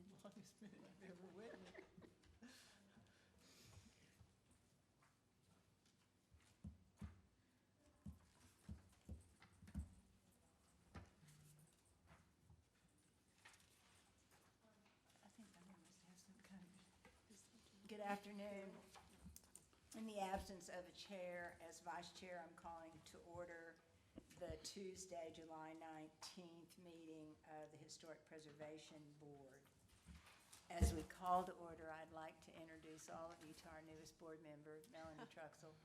Longest minute I've ever witnessed. I think I must have some kind of. Good afternoon. In the absence of a chair, as vice chair, I'm calling to order the Tuesday, July 19th meeting of the Historic Preservation Board. As we call to order, I'd like to introduce all of you to our newest board member, Melanie Truxell.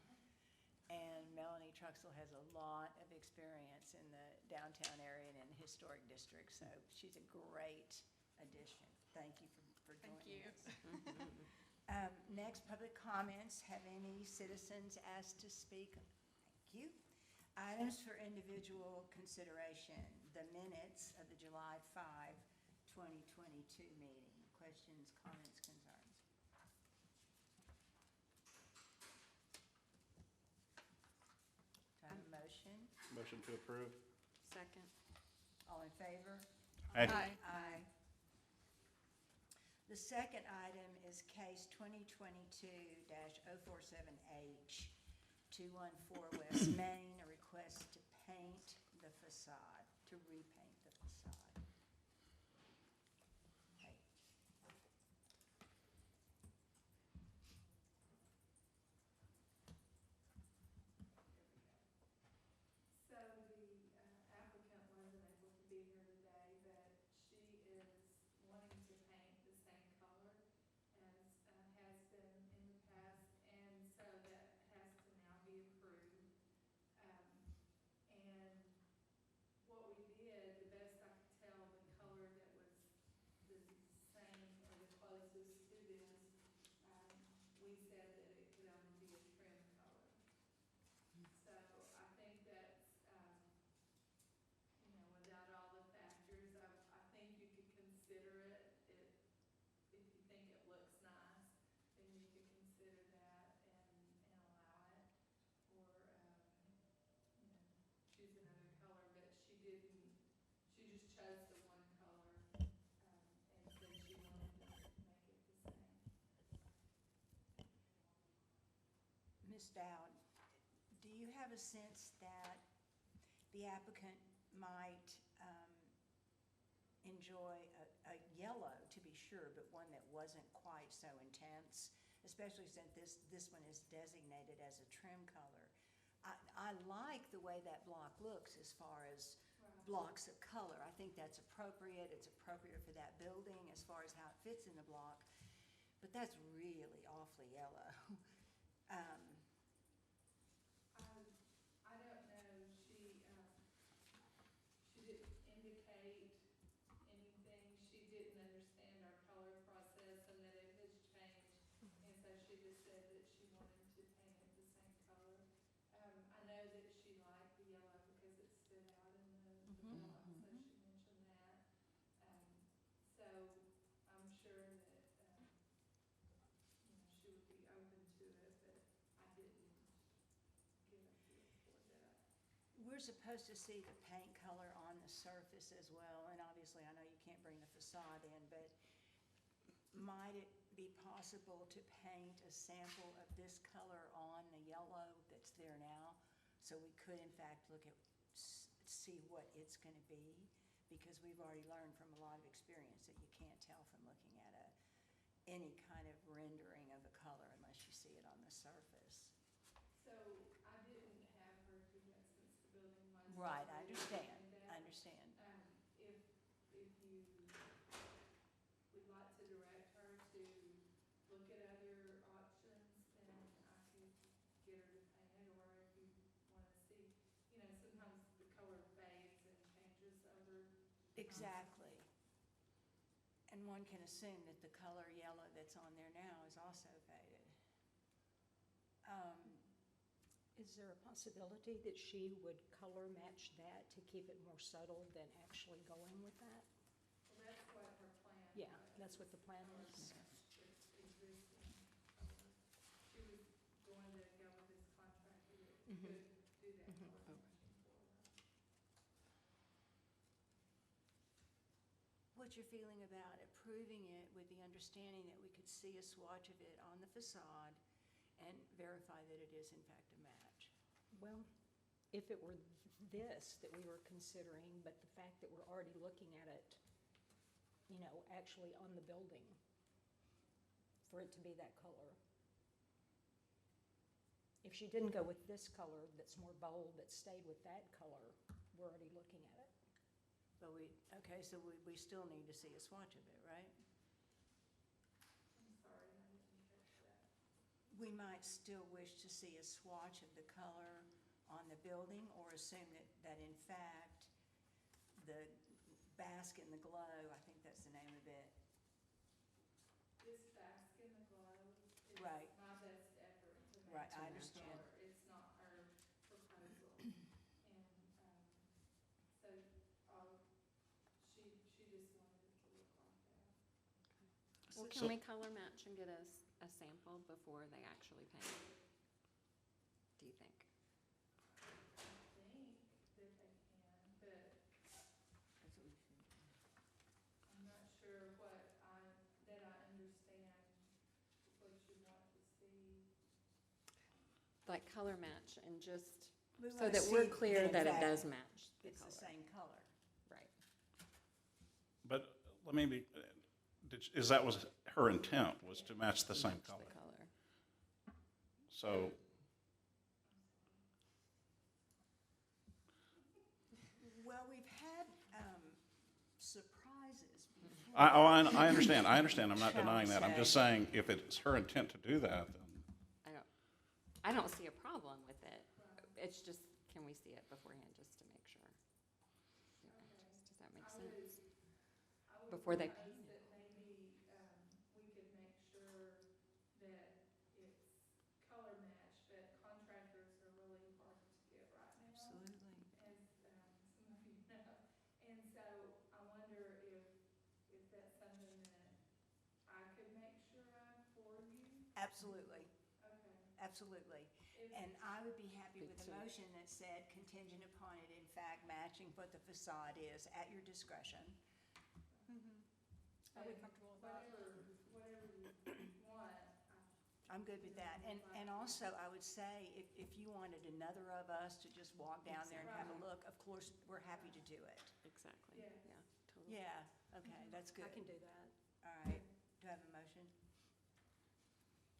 And Melanie Truxell has a lot of experience in the downtown area and in the historic district, so she's a great addition. Thank you for joining us. Next, public comments. Have any citizens asked to speak? Thank you. Items for individual consideration. The minutes of the July 5, 2022 meeting. Questions, comments, concerns? Do I have a motion? Motion to approve. Second. All in favor? Aye. Aye. The second item is case 2022-047H, 214 West Main, a request to paint the facade, to repaint the facade. Hey. So the applicant wasn't able to be here today, but she is wanting to paint the same color as has been in the past, and so that has to now be approved. And what we did, the best I could tell, the color that was the same or the closest to this, we said that it could only be a trim color. So I think that's, without all the factors, I think you could consider it. If you think it looks nice, then you could consider that and allow it. Or, choose another color, but she didn't, she just chose the one color, and said she wanted to make it the same. Ms. Dowd, do you have a sense that the applicant might enjoy a yellow, to be sure, but one that wasn't quite so intense, especially since this one is designated as a trim color? I like the way that block looks as far as blocks of color. I think that's appropriate. It's appropriate for that building as far as how it fits in the block, but that's really awfully yellow. I don't know, she didn't indicate anything, she didn't understand our color process and that it has changed, and so she just said that she wanted to paint it the same color. I know that she liked the yellow because it stood out in the block, so she mentioned that. So I'm sure that, she would be open to it, but I didn't give a feel for that. We're supposed to see the paint color on the surface as well, and obviously I know you can't bring the facade in, but might it be possible to paint a sample of this color on the yellow that's there now? So we could in fact look at, see what it's gonna be, because we've already learned from a lot of experience that you can't tell from looking at any kind of rendering of a color unless you see it on the surface. So I didn't have her do that since the building was. Right, I understand, I understand. If you would like to direct her to look at other options, then I could get her to paint it, or if you want to see, sometimes the color fades and changes over. Exactly. And one can assume that the color yellow that's on there now is also faded. Is there a possibility that she would color match that to keep it more subtle than actually going with that? Well, that's what her plan was. Yeah, that's what the plan is. It's existing color. She was going to go with this contractor that could do that color matching for her. what you're feeling about approving it with the understanding that we could see a swatch of it on the facade and verify that it is in fact a match. Well, if it were this that we were considering, but the fact that we're already looking at it, you know, actually on the building, for it to be that color. If she didn't go with this color that's more bold, but stayed with that color, we're already looking at it. But okay, so we still need to see a swatch of it, right? I'm sorry, I didn't catch that. We might still wish to see a swatch of the color on the building, or assume that in fact, the Bask in the Glow, I think that's the name of it. This Bask in the Glow is Right. my best effort to match Right, I the understand. color. It's not her proposal. And, so, she just wanted it to look like that. Well, can we color match and get us a sample before they actually paint? Do you think? I think that they can, but That's what we should do. I'm not sure that I understand what you want to see. Like color match and just, We so wanna that we're see clear in that it fact does match the It's the color. same color. Right. But let me be, is that was her intent, was to match the same Match color? the color. So, Well, we've had surprises before. I understand, I'm not Shall denying we that. I'm just say. saying, if it's her intent to do that, then, I don't see a problem with it. It's just, can we see it beforehand just to make sure? Does that make sense? I would Before they propose paint it. that maybe, we could make sure that it's color match, but contractors are really hard to get right now. Absolutely. As, some of you know. And so I wonder if that's something that I could make sure of for you? Absolutely, Okay. absolutely. If- And I would be happy Me with a too. motion that said contingent upon it in fact matching what the facade is at your discretion. I would be comfortable with that. Whatever you want, I'm good with that. And also, I would say, if you wanted another of us to just walk down there and have a look, of course, we're happy to do it. Exactly, Yes. yeah, totally. Yeah, okay, that's good. I can do that. All right, do I have a motion?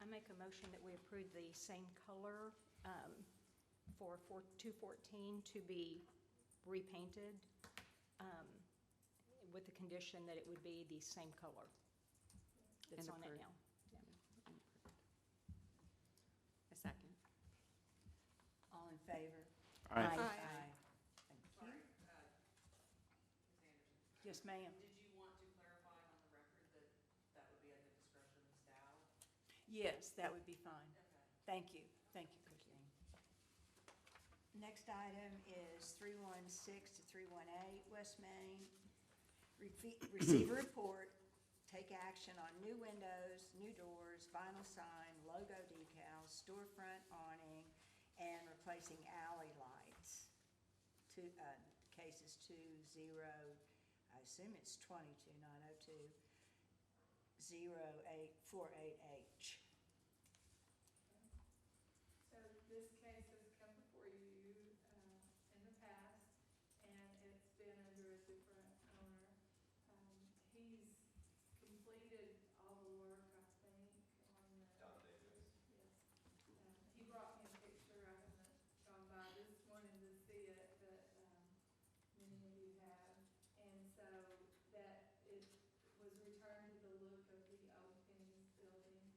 I make a motion that we approve the same color for 214 to be repainted with the condition that it would be the same color that's And on it approved. now. A second. All in favor? I, Aye. Aye. Thank you. Ms. Anderson, Yes, ma'am. did you want to clarify on the record that that would be at the discretion of staff? Yes, that would be fine. Okay. Thank you, Christine. Next item is 316 to 318 West Main. Receive a report, take action on new windows, new doors, vinyl sign, logo decals, storefront awning, and replacing alley lights. Cases 20, I assume it's 22, not 02, 0848H. So this case has come before you, in the past, and it's been under a different owner. He's completed all the work, I think, on the. Don Davis. Yes. He brought me a picture, I haven't gone by this morning to see it, but, many of you have. And so that it was returned to the look of the old Penny's building.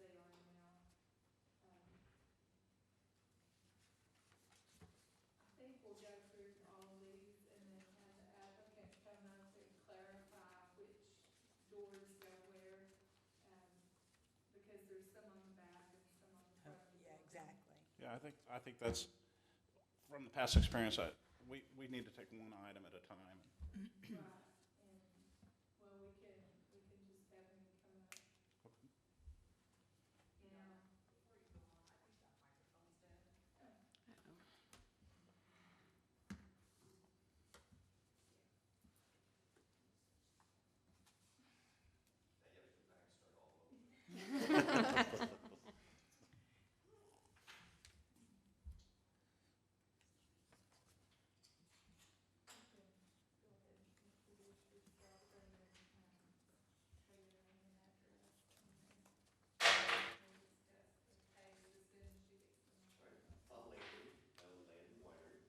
they are now. I think we'll go through all of these and then have the applicant come up and clarify which doors go where, because there's some on the back and some on the front of the Yeah, building. exactly. Yeah, I think that's, from the past experience, we need to take one item at a time. Right, and, well, we can just have him come up. Now, Before you go on, I think that microphone's dead. go ahead and introduce yourself and then, say your name and address and then we'll discuss the case as soon as she gets the microphone. I'm Landry, I own Land and Winery,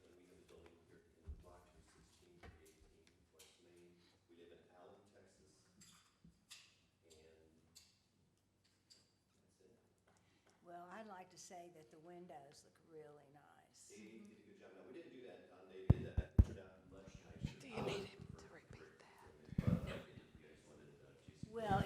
and we have a building here in block 216, 318, West Main. We live in Allen, Texas, and that's it. Well, I'd like to say that the windows look really nice. Dee did a good job. Now, we didn't do that, they did that, it turned out much nicer. Do you need him to repeat that? But, you guys wanted, GC. Well,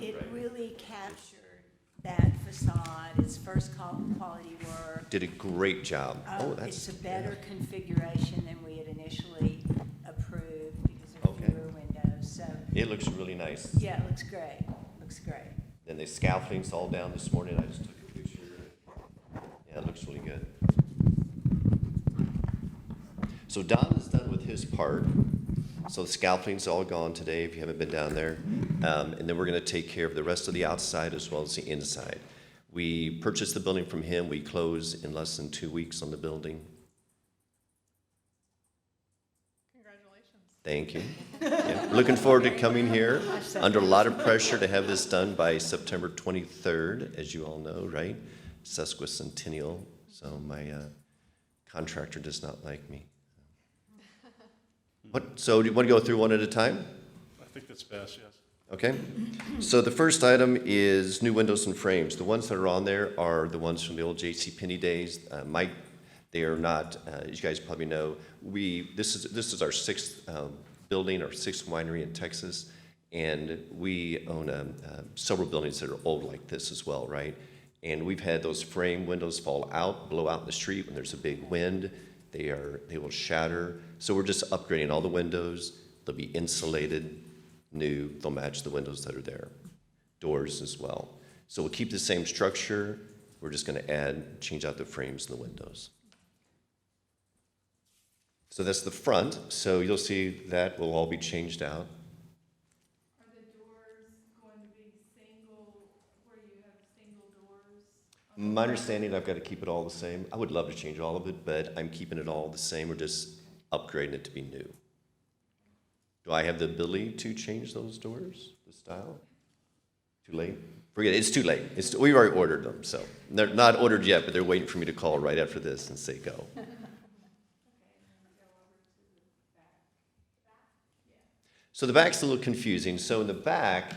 it really captured that facade. It's first quality work. Did a great job. Oh, that's. It's a better configuration than we had initially approved because of Okay. fewer windows. So, It looks really nice. yeah, it looks great. Looks great. And the scaffolding's all down this morning, I just took a picture. Yeah, it looks really good. So Don is done with his part. So the scaffolding's all gone today, if you haven't been down there. And then we're gonna take care of the rest of the outside as well as the inside. We purchased the building from him, we close in less than 2 weeks on the building. Congratulations. Thank you. Yeah, looking forward to coming here. Under a lot of pressure to have this done by September 23rd, as you all know, right? Sesquicentennial. So my contractor does not like me. So do you want to go through one at a time? I think that's best, yes. Okay. So the first item is new windows and frames. The ones that are on there are the ones from the old JCPenney days. They are not, as you guys probably know, this is our sixth building, our sixth winery in Texas, and we own several buildings that are old like this as well, right? And we've had those frame windows fall out, blow out in the street when there's a big wind. They will shatter. So we're just upgrading all the windows. They'll be insulated, new. They'll match the windows that are there. Doors as well. So we'll keep the same structure. We're just going to change out the frames and the windows. So that's the front. So you'll see that will all be changed out. Are the doors going to be single, where you have single doors? My understanding, I've got to keep it all the same. I would love to change all of it, but I'm keeping it all the same. We're just upgrading it to be new. Do I have the ability to change those doors, the style? Too late? Forget it, it's too late. We've already ordered them, so. They're not ordered yet, but they're waiting for me to call right after this and say go. Okay, and then go over to the back. Yeah. So the back's a little confusing. So in the back,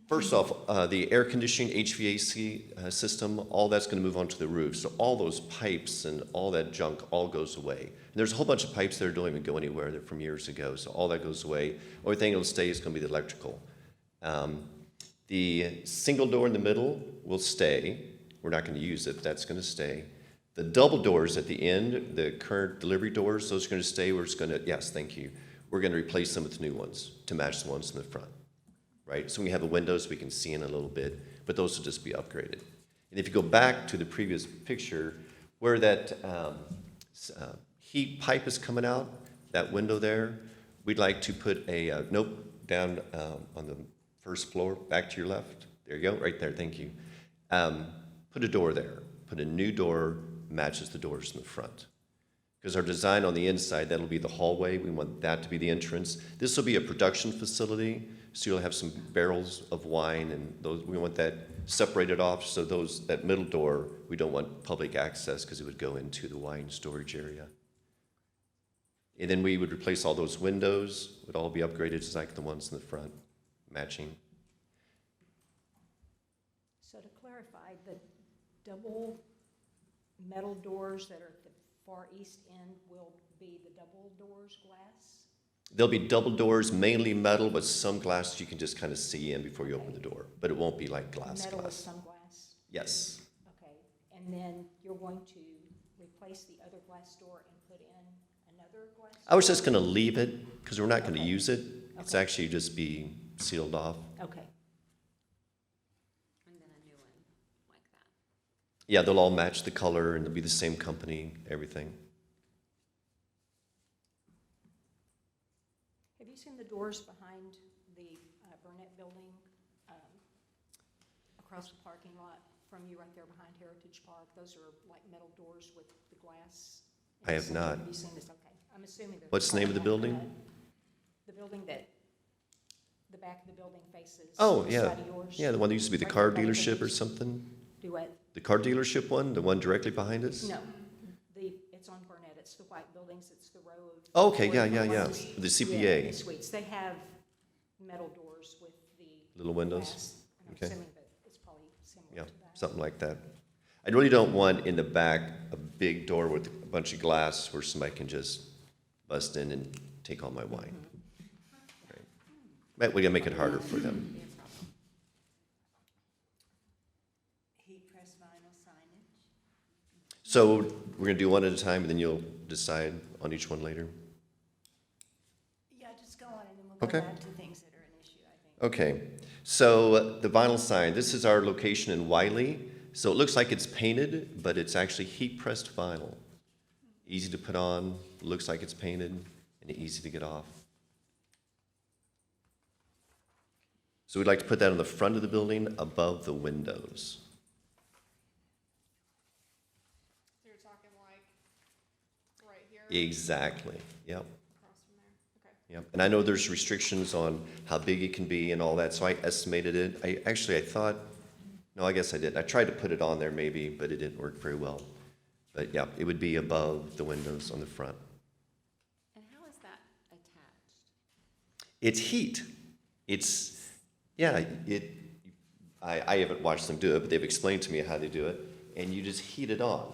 first off, the air conditioning HVAC system, all that's going to move onto the roof. So all those pipes and all that junk all goes away. And there's a whole bunch of pipes that don't even go anywhere. They're from years ago. So all that goes away. Only thing that'll stay is going to be the electrical. The single door in the middle will stay. We're not going to use it. That's going to stay. The double doors at the end, the current delivery doors, those are going to stay. We're just going to, yes, thank you. We're going to replace them with new ones to match the ones in the front. Right? So when you have the windows, we can see in a little bit, but those will just be upgraded. And if you go back to the previous picture, where that heat pipe is coming out, that window there, we'd like to put a, down on the first floor, back to your left. There you go, right there, thank you. Put a door there. Put a new door, matches the doors in the front. Because our design on the inside, that'll be the hallway. We want that to be the entrance. This will be a production facility. So you'll have some barrels of wine, and those, we want that separated off. So that middle door, we don't want public access because it would go into the wine storage area. And then we would replace all those windows, would all be upgraded just like the ones in the front, matching. double metal doors that are at the far east end will be the double doors glass? There'll be double doors, mainly metal, but some glass you can just kind of see in before you open the door. But it won't be like glass. Metal with some glass? Yes. Okay, and then you're going to replace the other glass door and put in another glass? I was just going to leave it because we're not going to Okay. use it. It's Okay. actually just be sealed off. Okay, And then a new one like that. Yeah, they'll all match the color and they'll be the same company, everything. have you seen the doors behind the Burnett Building, across the parking lot from you right there behind Heritage Park? Those are like metal doors with the glass. I have inside. not. Have you seen this? Okay, I'm assuming they're. What's the name of the probably building? like that. The building that, the back of the building faces. Oh, the yeah. side of yours. Yeah, the one that used to be the Right car there by the dealership or beach. something. Do what? The car dealership one, the one directly behind us? No, it's on Burnett, it's the white buildings, it's the row of. Okay, yeah, yeah, yeah. ones. The Yeah, CPA. the suites, they have metal doors with the. Little windows? glass, and I'm Okay. assuming that it's probably similar Yeah, to that. something like that. I really don't want in the back a big door with a bunch of glass where somebody can just bust in and take all my wine. Right. But we gotta make it harder for them. Be a problem. Heat press vinyl signage. So we're gonna do one at a time and then you'll decide on each one later? Yeah, just go on and then we'll go Okay. back to things that are an issue, I think. Okay, so the vinyl sign, this is our location in Wiley. So it looks like it's painted, but it's actually heat pressed vinyl. Easy to put on, looks like it's painted, and easy to get off. So we'd like to put that on the front of the building above the windows. So you're talking like right here? Exactly, yep. Across from there, okay. Yep, and I know there's restrictions on how big it can be and all that, so I estimated it. I thought, no, I guess I did. I tried to put it on there maybe, but it didn't work very well. But yeah, it would be above the windows on the front. And how is that attached? It's heat. I haven't watched them do it, but they've explained to me how to do it, and you just heat it on.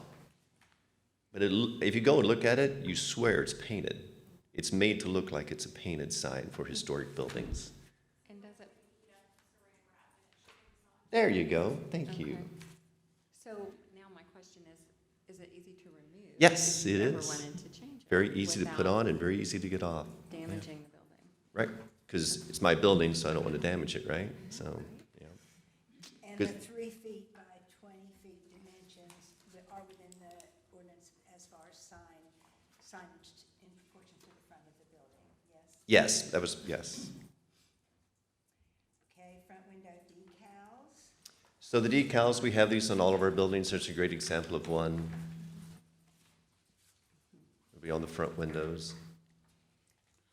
But if you go and look at it, you swear it's painted. It's made to look like it's a painted sign for historic buildings. And does it, There you go, thank you. okay. So now my question is it easy to remove? Yes, if you it ever is. wanted to change it? Very easy to put without on and very easy to get off. Damaging the building. Right, because it's my building, so I don't want to damage it, right? So, yeah. And the Good. 3 feet by 20 feet dimensions that are within the ordinance as far as signage in proportion to the front of the building, yes? Yes. Okay, front window decals. So the decals, we have these on all of our buildings. There's a great example of one. It'll be on the front windows.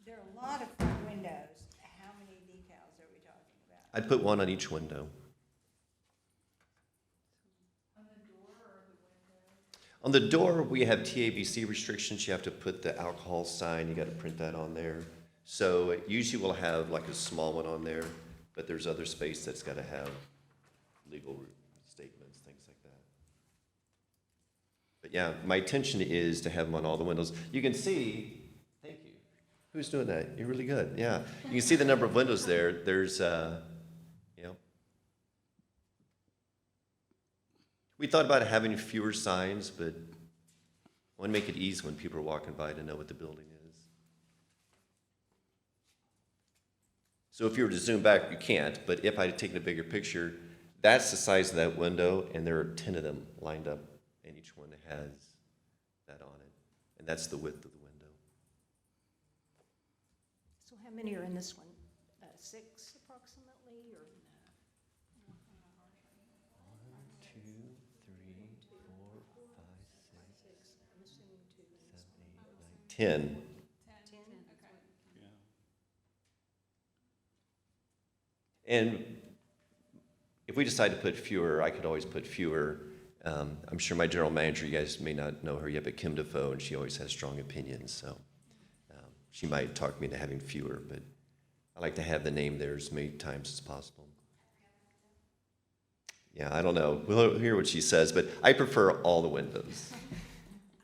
There are a lot of front windows. How many decals are we talking about? I'd put one on each window. On the door or the window? On the door, we have TABC restrictions. You have to put the alcohol sign, you gotta print that on there. So usually we'll have like a small one on there, but there's other space that's gotta have legal statements, things like that. But yeah, my intention is to have them on all the windows. You can see, thank you. Who's doing that? You're really good, yeah. You can see the number of windows there. There's, we thought about having fewer signs, but I want to make it easy when people are walking by to know what the building is. So if you were to zoom back, you can't, but if I had taken a bigger picture, that's the size of that window, and there are 10 of them lined up, and each one has that on it. And that's the width of the window. So how many are in this one? 6 approximately, or? 1, 2, 3, 4, 5, 6, I'm assuming 2 in this 7, one. 8, 9, 10. 10? And if we decide to put fewer, I could always put fewer. I'm sure my general manager, you guys may not know her yet, but Kim Defoe, and she always has strong opinions, so she might talk me into having fewer, but I like to have the name there as many times as possible. Yeah, I don't know. We'll hear what she says, but I prefer all the windows.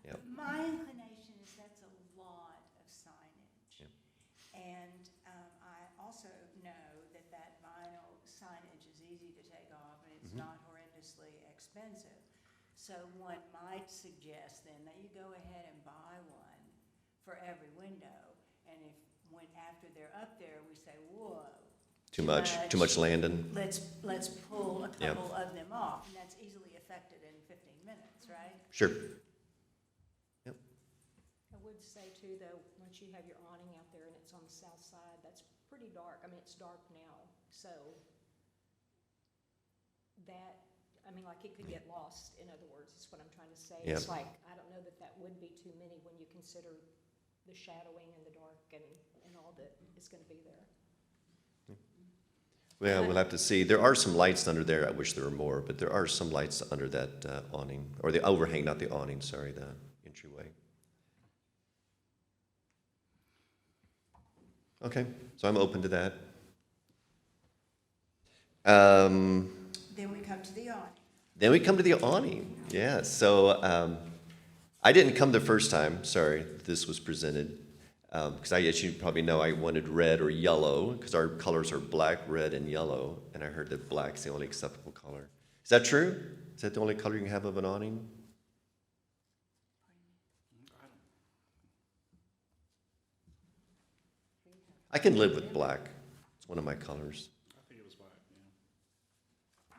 Yep. My inclination is that's a lot of signage. Yep. And I also know that that vinyl signage is easy to take off and it's not horrendously expensive. So one might suggest then that you go ahead and buy one for every window. And if, after they're up there, we say, whoa. Too much landing. Let's pull a Yep. couple of them off, and that's easily affected in 15 minutes, right? Sure. Yep. I would say too, though, once you have your awning out there and it's on the south side, that's pretty dark. I mean, it's dark now, so that, I mean, like, it could get lost, in other words, is what I'm trying to say. It's Yep. like, I don't know that that would be too many when you consider the shadowing and the dark and all that is gonna be there. Well, we'll have to see. There are some lights under there. I wish there were more, but there are some lights under that awning, or the overhang, not the awning, sorry, the entryway. Okay, so I'm open to that. Then we come to the awning. Then we come to the awning. Yeah, so I didn't come the first time, sorry, this was presented. Because as you probably know, I wanted red or yellow, because our colors are black, red, and yellow, and I heard that black's the only acceptable color. Is that true? Is that the only color you can have of an awning? I can live with black. It's one of my colors. I think it was black, yeah.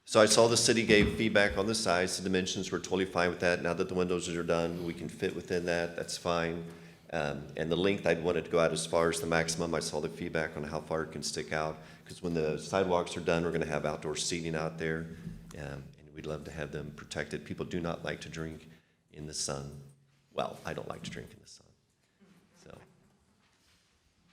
So I saw the city gave feedback on the size, the dimensions, we're totally fine with that. Now that the windows are done, we can fit within that, that's fine. And the length, I'd wanted to go out as far as the maximum. I saw the feedback on how far it can stick out, because when the sidewalks are done, we're gonna have outdoor seating out there, and we'd love to have them protected. People do not like to drink in the sun. Well, I don't like to drink in the sun, so.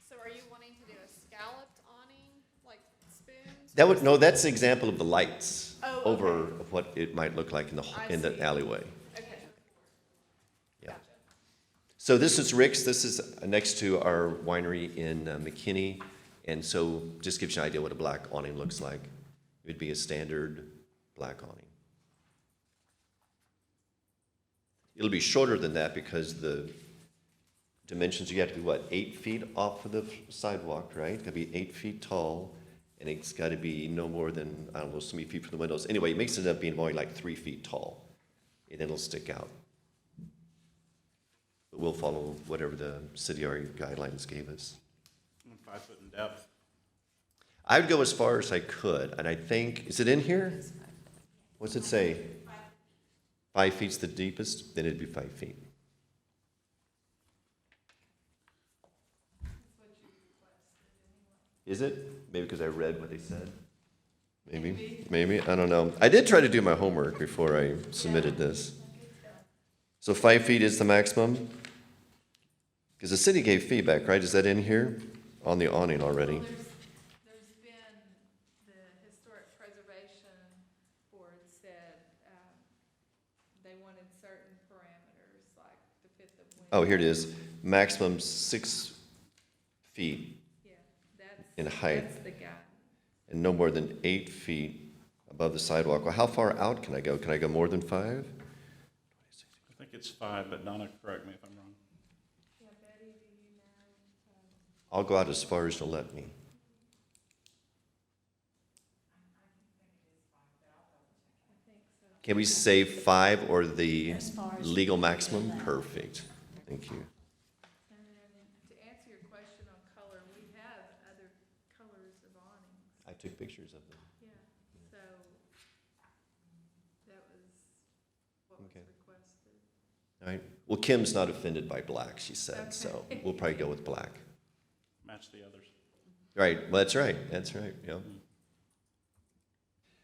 So are you wanting to do a scalloped awning, like spoons? That would, no, that's an example of the lights Oh, over okay. of what it might look like in I the see. alleyway. Okay. Yeah. Gotcha. So this is Rick's. This is next to our winery in McKinney. And so just gives you an idea what a black awning looks like. It would be a standard black awning. It'll be shorter than that because the dimensions, you have to be, what, 8 feet off of the sidewalk, right? It's got to be 8 feet tall, and it's got to be no more than, I don't know, so many feet from the windows. Anyway, it makes it up being more like 3 feet tall, and then it'll stick out. But we'll follow whatever the city guidelines gave us. And 5 foot in depth. I would go as far as I could, and I think, is it in here? What's it say? 5 feet's the deepest, then it'd be 5 feet. Is it? Maybe because I read what they said? Maybe, I don't know. I did try to do my homework before I submitted this. So 5 feet is the maximum? Because the city gave feedback, right? Is that in here? On the awning already? Well, there's been, the Historic Preservation Board said, they wanted certain parameters, like to fit the window. Oh, here it is. Maximum 6 feet Yeah, that's. in height. That's the guy. and no more than 8 feet above the sidewalk. Well, how far out can I go? Can I go more than 5? I think it's 5, but Donna, correct me if I'm wrong. Yeah, Betty, do you know? I'll go out as far as you'll let me. I think so. Can we say 5 or the As far as legal you maximum? can. Perfect. Thank you. And then to answer your question on color, we have other colors of awnings. I took pictures of them. Yeah, so that was what was Okay. requested. All right. Well, Kim's not offended by black, she said, so Okay. we'll probably go with black. Match the others. Right, well, that's right, yeah.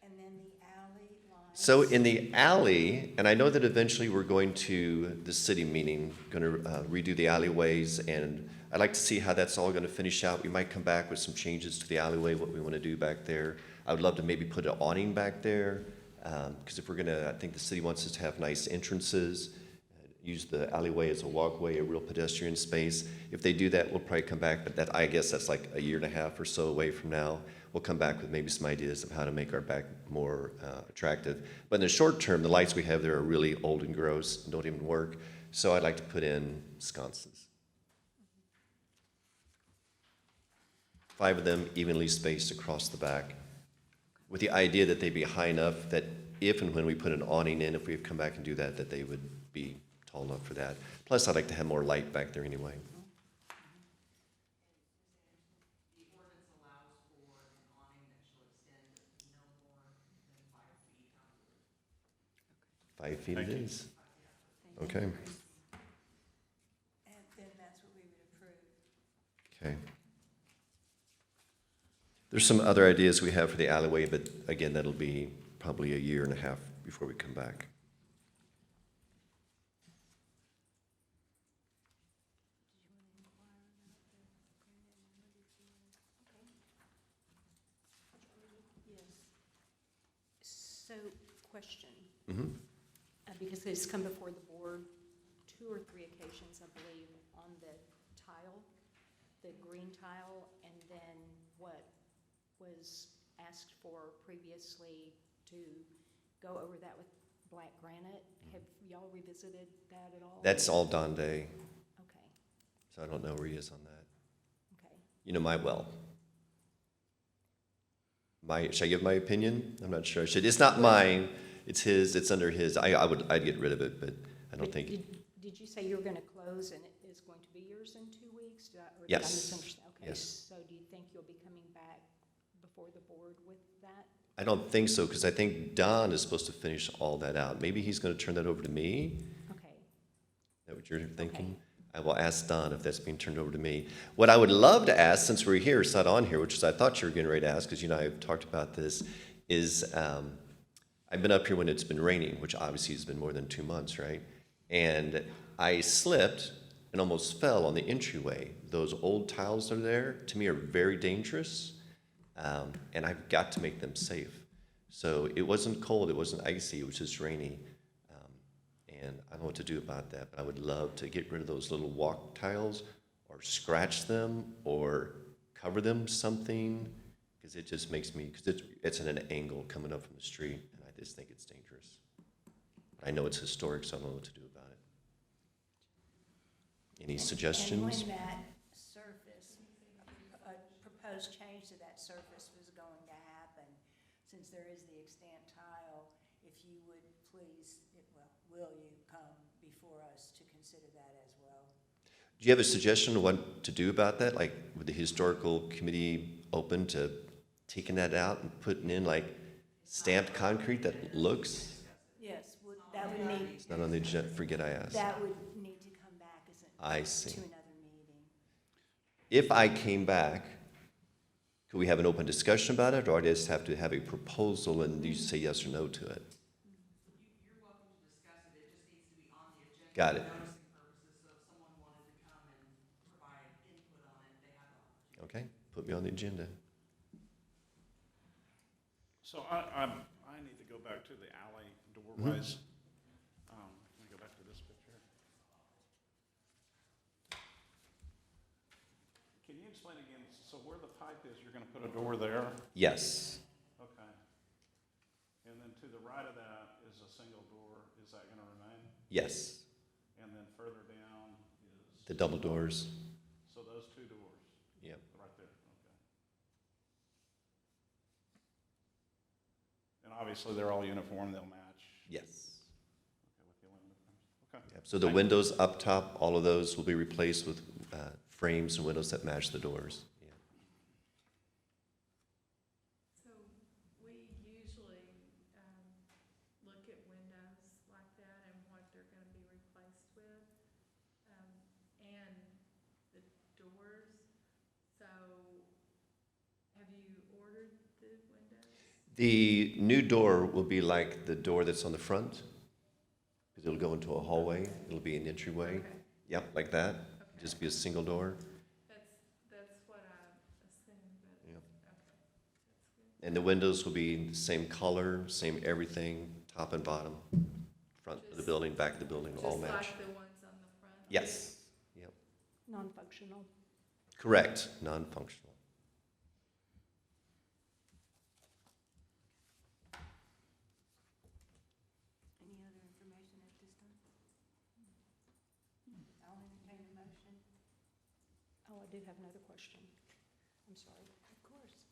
And then the alley lines. So in the alley, and I know that eventually we're going to the city meeting, going to redo the alleyways, and I'd like to see how that's all going to finish out. We might come back with some changes to the alleyway, what we want to do back there. I would love to maybe put an awning back there, because if we're going to, I think the city wants us to have nice entrances, use the alleyway as a walkway, a real pedestrian space. If they do that, we'll probably come back, but that, I guess that's like a year and a half or so away from now. We'll come back with maybe some ideas of how to make our back more attractive. But in the short term, the lights we have there are really old and gross, don't even work. So I'd like to put in sconces. 5 of them evenly spaced across the back, with the idea that they'd be high enough that if and when we put an awning in, if we come back and do that, that they would be tall enough for that. Plus, I'd like to have more light back there anyway. The ordinance allows for an awning that shall extend no more than 5 feet outward. 5 feet it Thank you. is. Okay, And then that's what we would approve. okay. There's some other ideas we have for the alleyway, but again, that'll be probably a year and a half before we come back. So, question, Mhm. Because it's come before the board 2 or 3 occasions, I believe, on the tile, the green tile, and then what was asked for previously to go over that with black granite. Have y'all revisited that at all? That's all Don Day, Okay, so I don't know where he is on that. okay. You know, should I give my opinion? I'm not sure I should. It's not mine, it's his, it's under his. I'd get rid of it, but I don't But think, Did you say you were gonna close and it is going to be yours in 2 weeks? Or did I Yes. misunderstand? Okay, Yes. so do you think you'll be coming back before the board with that? I don't think so, because I think Don is supposed to finish all that out. Maybe he's gonna turn that over to me? Okay, Is that what you're thinking? Okay. I will ask Don if that's being turned over to me. What I would love to ask, since we're here, it's not on here, which is I thought you were getting ready to ask, because you and I have talked about this, is I've been up here when it's been raining, which obviously has been more than 2 months, right? And I slipped and almost fell on the entryway. Those old tiles that are there, to me, are very dangerous, and I've got to make them safe. So it wasn't cold, it wasn't icy, it was just rainy. And I don't know what to do about that, but I would love to get rid of those little walk tiles or scratch them or cover them something, because it just makes me, because it's at an angle coming up from the street, and I just think it's dangerous. I know it's historic, so I don't know what to do about it. Any suggestions? And when that surface, a proposed change to that surface was going to happen, since there is the extant tile, if you would please, will you come before us to consider that as well? Do you have a suggestion of what to do about that? Like, would the historical committee open to taking that out and putting in like stamped concrete that looks? Yes, that would need, It's not on the agenda, forget I asked. that would need to come back as I see. to another meeting. If I came back, could we have an open discussion about it, or I just have to have a proposal and you say yes or no to it? You're welcome to discuss it, it just needs to be on the agenda. Got it. For noticing purposes, so if someone wanted to come and provide input on it, they have the opportunity. Okay, put me on the agenda. So I need to go back to the alley doorways. Let me go back to this picture. Can you explain again, so where the pipe is, you're gonna put a door there? Yes, Okay. And then to the right of that is a single door, is that gonna remain? yes, And then further down is? the double doors, So those 2 doors, yep. right there, okay. And obviously, they're all uniform, they'll match? Yes. Okay, with the aluminum frames. Okay. Yep. So the windows up top, all of those will be replaced with frames and windows that match the doors. Yeah. So we usually look at windows like that and what they're gonna be replaced with, and the doors. So have you ordered the windows? The new door will be like the door that's on the front, because it'll go into a hallway, it'll be an entryway. Okay. Yep, like that, Okay. just be a single door. That's what I assumed, but, Yep. okay, that's good. And the windows will be the same color, same everything, top and bottom. front of the building, back of the building, all Just match. like the ones on the front? Yes, yep, Non-functional. correct, non-functional. Any other information at this time? I'll entertain a motion. Oh, I do have another question. I'm sorry. Of course.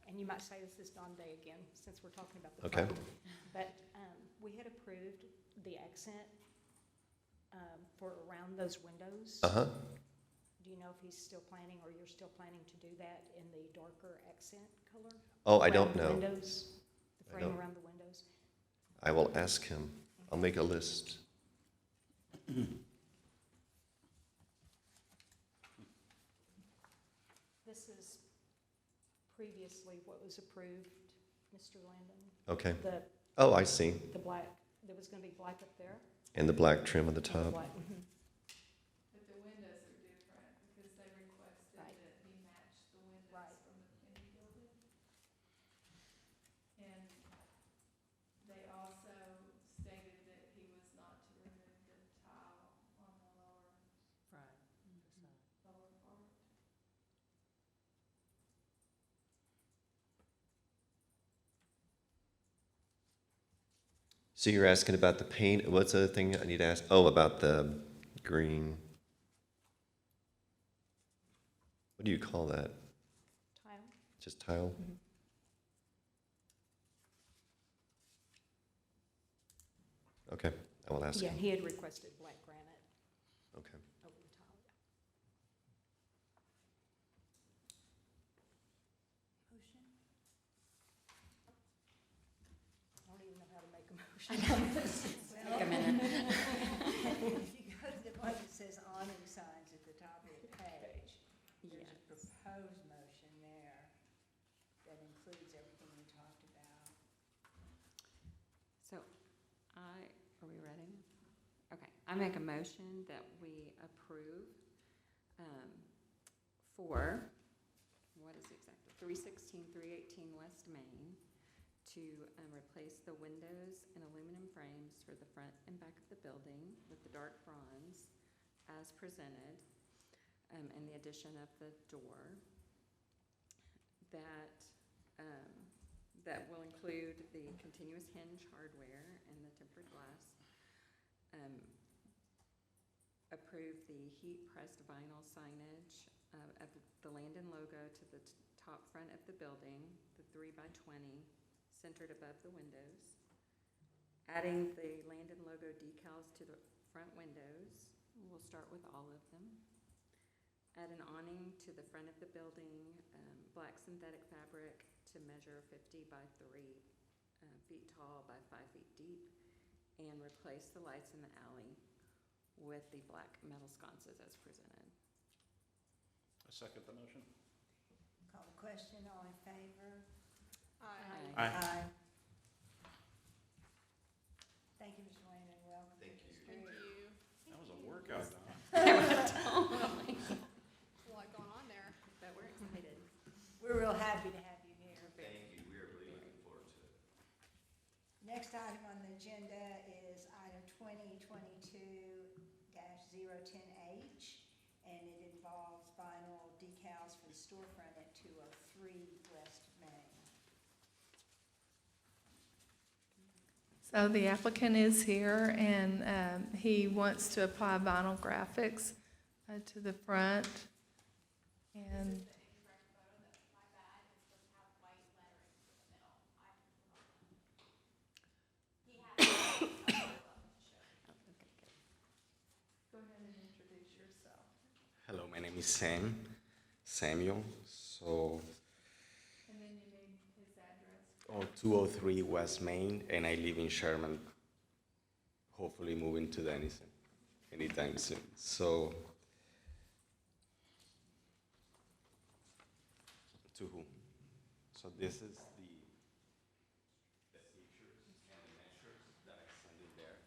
And you might say this is Don Day again, since we're talking about the Okay. front. But we had approved the accent for around those windows. Uh-huh, Do you know if he's still planning, or you're still planning to do that in the darker accent color? oh, I Around don't the know. windows, the I frame don't. around the windows? I will ask him. I'll make a list. This is previously what was approved, Mr. Landon. Okay. The, Oh, I see. the black, there was gonna be black up there. And the black trim on the and the top. black, But the windows are different because they requested Right. that he match the windows Right. from the Penny building. And they also stated that he was not to remove the tile on the lower part. So you're asking about the paint, what's the other thing I need to ask? Oh, about the green. What do you call that? tile. Just tile? Okay, I will ask Yeah, him. he had requested black granite Okay. over the tile. Motion? I don't even know how to make a motion on this. Take a minute. If you go to the one that says awning signs at the top of the page, there's a Yes. proposed motion there that includes everything we talked about. So are we ready? Okay, I make a motion that we approve for, what is exactly, 316, 318 West Main to replace the windows and aluminum frames for the front and back of the building with the dark bronze as presented, and the addition of the door. That will include the continuous hinge hardware and the tempered glass. Approve the heat-pressed vinyl signage of the Landon logo to the top front of the building, the 3x20, centered above the windows. Adding the Landon logo decals to the front windows. We'll start with all of them. Add an awning to the front of the building, black synthetic fabric to measure 50 by 3 feet tall by 5 feet deep, and replace the lights in the alley with the black metal sconces as presented. I second the motion. Call the question, all in favor? Aye. Aye. Thank you, Mr. Landon, welcome. Thank you. Thank you. That was a workout, Don. Totally. A lot going on there. But we're excited. We're real happy to have you here. Thank you, we are really looking forward to it. Next item on the agenda is item 2022-010H, and it involves vinyl decals for the storefront at 203 West Main. So the applicant is here, and he wants to apply vinyl graphics to the front. And go ahead and introduce yourself. Hello, my name is Samuel. So, And then you need his address. 203 West Main, and I live in Sherman. Hopefully, moving to Denison anytime soon. So, to whom? So this is the pictures and the measures that I sent in there.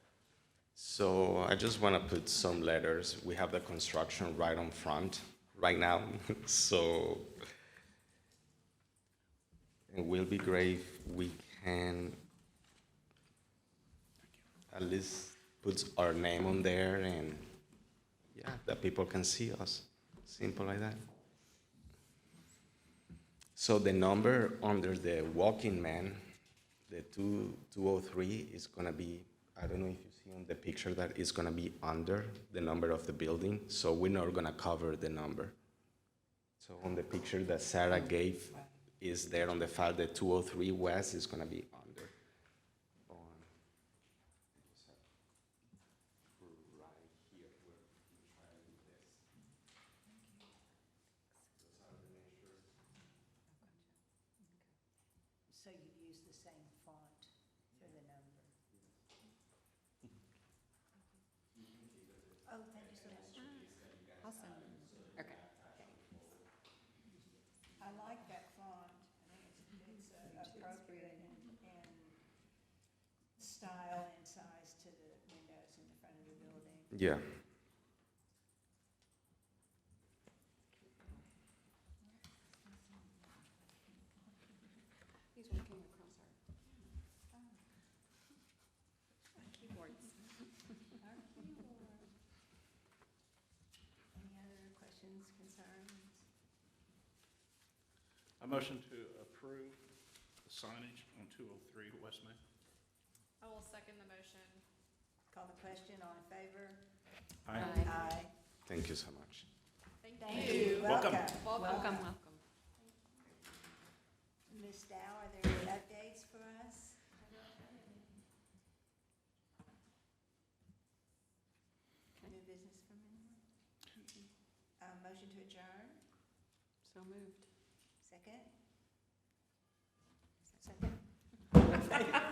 So I just want to put some letters. We have the construction right on front right now, so it will be great if we can at least puts our name on there and, yeah, that people can see us. Simple like that. So the number under the walking man, the 203 is gonna be, I don't know if you see on the picture that it's gonna be under the number of the building, so we're not gonna cover the number. So on the picture that Sarah gave is there on the file, the 203 West is gonna be under. On, right here, where we try to do this. Those are the measures. So you've used the same font for the number? Oh, thank you so much. Awesome. Okay. I like that font. I think it's appropriate in style and size to the windows in the front of the building. Yeah. He's working across our keyboards. Any other questions, concerns? I motion to approve the signage on 203 West Main. I will second the motion. Call the question, all in favor? Aye. Aye. Thank you so much. Thank Thank you. you. Welcome. Welcome, welcome. Ms. Dow, are there any updates for us? New business from anyone? Motion to adjourn, So moved. second? Second.